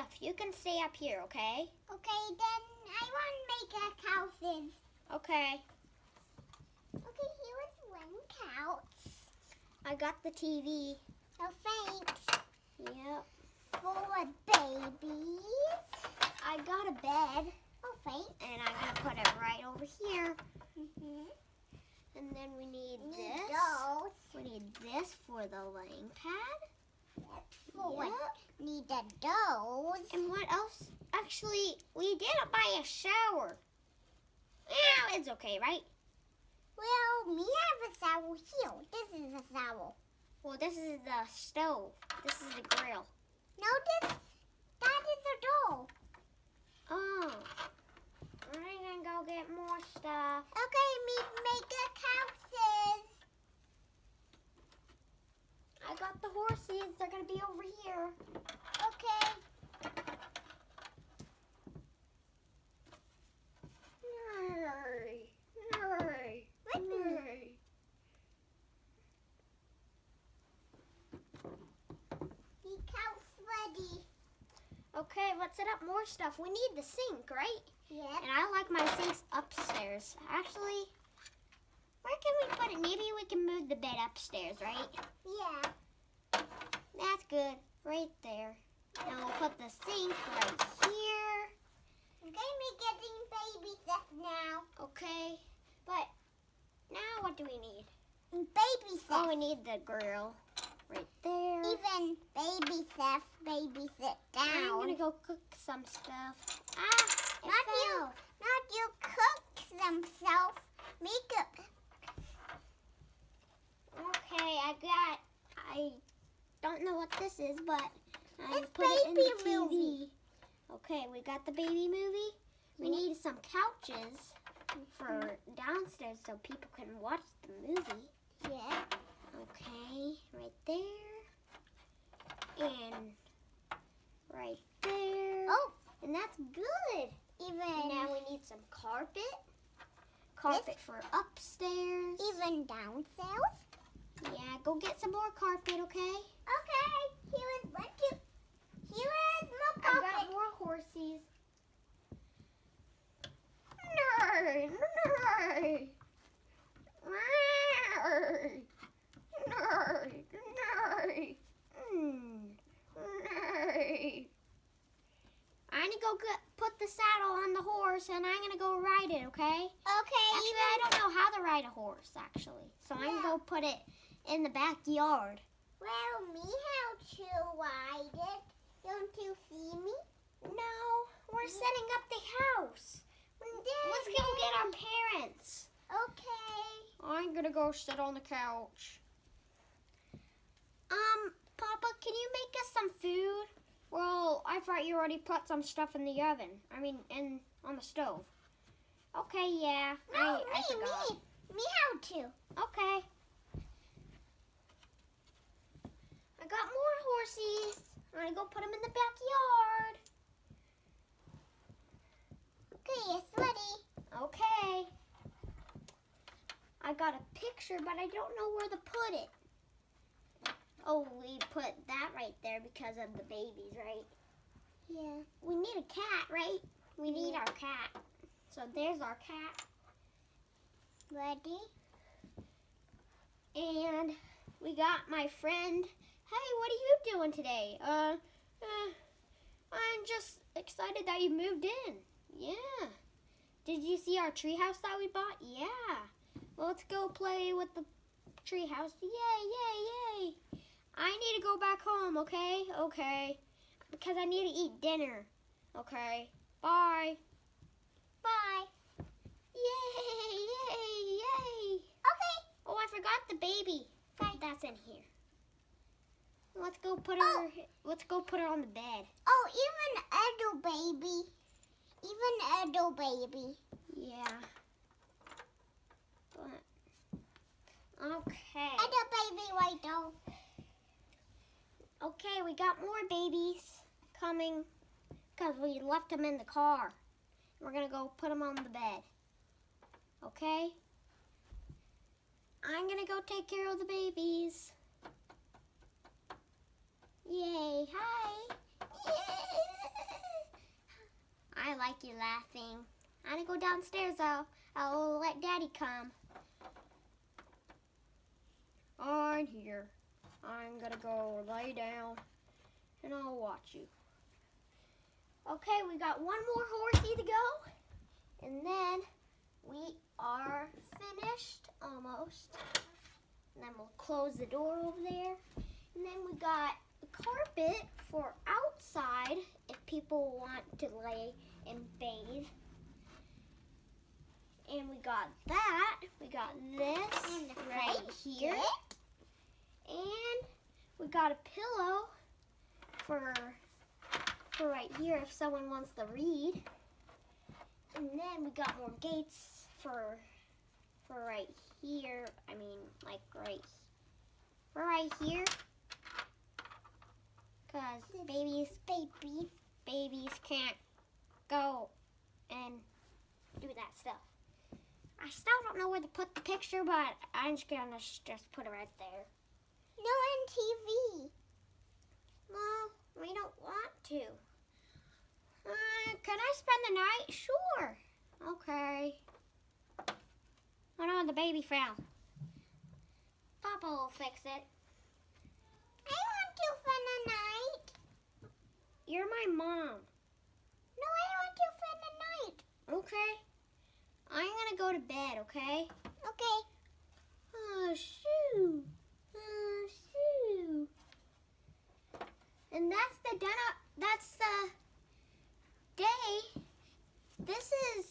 stuff. You can stay up here, okay? Okay, then I want to make a couches. Okay. Okay, here is one couch. I got the TV. Oh, thanks. Yep. For babies. I got a bed. Oh, thanks. And I'm going to put it right over here. Mm-hmm. And then we need Need this. those. We need this for the laying pad. Yep. Need the those. And what else? Actually, we didn't buy a shower. Yeah, it's okay, right? Well, me have a shower here. This is a shower. Well, this is the stove. This is the grill. No, that is a doll. Oh. I'm going to go get more stuff. Okay, me make a couches. I got the horses. They're going to be over here. Okay. The couch ready. Okay, let's set up more stuff. We need the sink, right? Yep. And I like my sinks upstairs. Actually, where can we put it? Maybe we can move the bed upstairs, right? Yeah. That's good. Right there. And we'll put the sink right here. Okay, me getting baby stuff now. Okay. But now what do we need? Baby stuff. Oh, we need the grill. Right there. Even baby stuff. Baby sit down. I'm going to go cook some stuff. Ah, it Not you. fell. Not you cook themselves. Make it. Okay, I don't know what this is, but I It's put it in the baby TV. movie. Okay, we got the baby movie. We need some couches for downstairs so people can watch the movie. Yeah. Okay, right there. And right there. Oh, And that's good. even And now we need some carpet. Carpet for upstairs. even downstairs. Yeah, go get some more carpet, okay? Okay. Here is what you. Here is more I carpet. got more horses. No, no, I'm gonna go put the saddle on the horse and I'm gonna go ride it, okay? Okay. Actually, I don't know how to ride a horse, actually. So I'm gonna go put it in the backyard. Well, me how to ride it. Don't you see me? No, we're setting up the house. Let's go get our parents. Okay. I'm gonna go sit on the couch. Papa, can you make us some food? Well, I thought you already put some stuff in the oven. I mean, on the stove. Okay, yeah. No, I forgot. Me how to. Okay. I got more horses. I'm gonna go put them in the backyard. Okay, it's ready. Okay. I got a picture, but I don't know where to put it. Oh, we put that right there because of the babies, right? Yeah. We need a cat, right? We need our cat. So there's our cat. Ready? And we got my friend. Hey, what are you doing today? I'm just excited that you moved in. Yeah. Did you see our treehouse that we bought? Yeah. Well, let's go play with the treehouse. Yay, yay, yay. I need to go back home, okay? Okay. Because I need to eat dinner. Okay. Bye. Bye. Yay, yay, yay. Okay. Oh, I forgot the baby. That's in here. Let's go put her on the bed. Oh, even adult baby. Even adult baby. Yeah. But okay. Adult baby right now. Okay, we got more babies coming because we left them in the car. We're going to go put them on the bed. Okay? I'm going to go take care of the babies. Yay. Hi. I like you laughing. I'm gonna go downstairs. I'll let Daddy come. I'm here. I'm gonna go lay down and I'll watch you. Okay, we got one more horsey to go. And then we are finished almost. And then we'll close the door over there. And then we got the carpet for outside if people want to lay and bathe. And we got that. We got this right here. And we got a pillow for right here if someone wants to read. And then we got more gates for right here. I mean, like right here. Because babies can't go and do that stuff. I still don't know where to put the picture, but I'm just gonna just put it right there. No, on TV. No, we don't want to. Can I spend the night? Sure. Okay. Oh no, the baby fell. Papa will fix it. I want to spend the night. You're my mom. No, I want to spend the night. Okay. I'm gonna go to bed, okay? Okay. Oh, shoo. Oh, shoo. And that's the day. This is